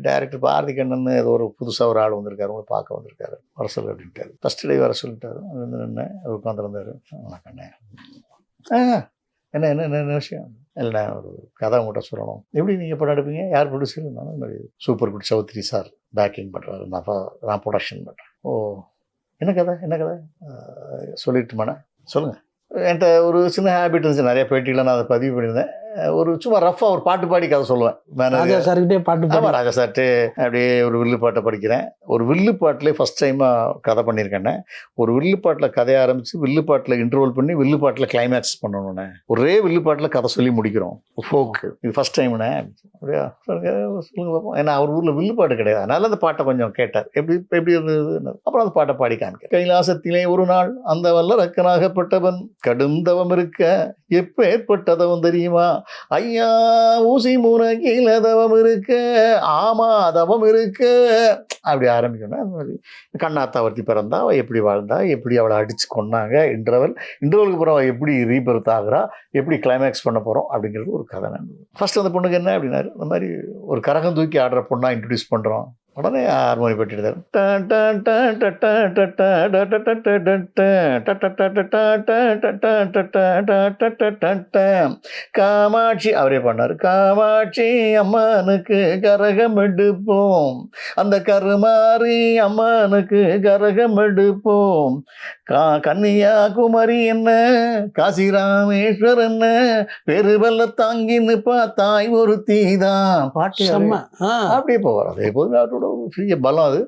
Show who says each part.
Speaker 1: Director Bharathi Kannan ஏதோ ஒரு புதுசாக ஒரு ஆள் வந்திருக்காரு, உங்களை பார்க்க வந்திருக்காரு, வர சொல்லு அப்படின்ட்டாரு. ஃபஸ்ட் டே வர சொல்லிட்டாரு. வந்து நின்று அவர் உட்காந்துருந்தாரு. கண்ணே என்ன என்ன என்ன விஷயம் இல்லைண்ணா, ஒரு கதை உங்கள்கிட்ட சொல்லணும். எப்படி நீங்கள் படம் எடுப்பீங்க, யார் ப்ரொடியூசர்? இருந்தாலும் இந்த மாதிரி super good Chaudhary sir packing பண்ணுறாரு, நான் ப்ரொடக்ஷன் பண்ணுறேன். ஓ என்ன கதை என்ன கதை சொல்லிட்டுமாண்ணே, சொல்லுங்கள். என்கிட்ட ஒரு சின்ன ஹேபிட் இருந்துச்சு, நிறைய பேட்டியில் நான் அதை பதிவு பண்ணியிருந்தேன். ஒரு சும்மா ரஃபாக ஒரு பாட்டு பாடி கதை சொல்லுவேன்.
Speaker 2: ராஜா சார்கிட்டே பாட்டு
Speaker 1: ஆமாம், ராஜா சார்ட்டு அப்படியே ஒரு வில்லு பாட்டை படிக்கிறேன். ஒரு வில்லு பாட்டிலே ஃபஸ்ட் டைமாக கதை பண்ணியிருக்கேன்னே. ஒரு வில்லு பாட்டில் கதையை ஆரம்பித்து வில்லு பாட்டில் இன்ட்ரோல் பண்ணி வில்லு பாட்டில் கிளைமேக்ஸ் பண்ணணுண்ணே. ஒரே வில்லு பாட்டில் கதை சொல்லி முடிக்கிறோம். ஃபோக்கு இது ஃபஸ்ட் டைம்ண்ணே. அப்படியா சொல்லுங்க பார்ப்போம். ஏன்னா அவர் ஊரில் வில்லு பாட்டு கிடையாது, அதனால அந்த பாட்டை கொஞ்சம் கேட்டார். எப்படி இருந்தது. அப்புறம் அந்த பாட்டை பாடி காமிக்க. கைலாசத்திலே ஒரு நாள் அந்த வல்லரக்கனாகப்பட்டவன் கடும் தவம் இருக்க எப்போ ஏற்பட்டதவன் தெரியுமா? ஐயா ஊசி முனகில தவம் இருக்க, ஆமா தவம் இருக்க. அப்படி ஆரம்பிக்கணும். அந்த மாதிரி கண்ணாத்தாவர்த்தி பிறந்தா அவள் எப்படி வாழ்ந்தா, எப்படி அவளை அடிச்சு கொண்டாங்க, இன்டர்வலுக்கு அப்புறம் அவள் எப்படி ரீபர்த் ஆகுறா, எப்படி கிளைமேக்ஸ் பண்ண போகிறோம் அப்படிங்கிறது ஒரு கதை. ஃபர்ஸ்ட் அந்த பொண்ணுக்கு என்ன அப்படின்னாரு, இந்த மாதிரி ஒரு கரகம் தூக்கி ஆடுற பொண்ணா இன்ட்ரடியூஸ் பண்ணுறோம். உடனே ஹார்மோனி பட்டிட்டார். காமாட்சி அவரே பண்ணார். காமாட்சி அம்மனுக்கு கரகம் எடுப்போம், அந்த கருமாரி அம்மனுக்கு கரகம் எடுப்போம். கன்னியாகுமரி என்ன, காசி ராமேஸ்வர் என்ன, பெருவல்ல தாங்கின்னு பார்த்தாய் ஒரு தீதான். பாட்டு அப்படியே போவார். அதே போது அவரோட பெரிய பலம் அது.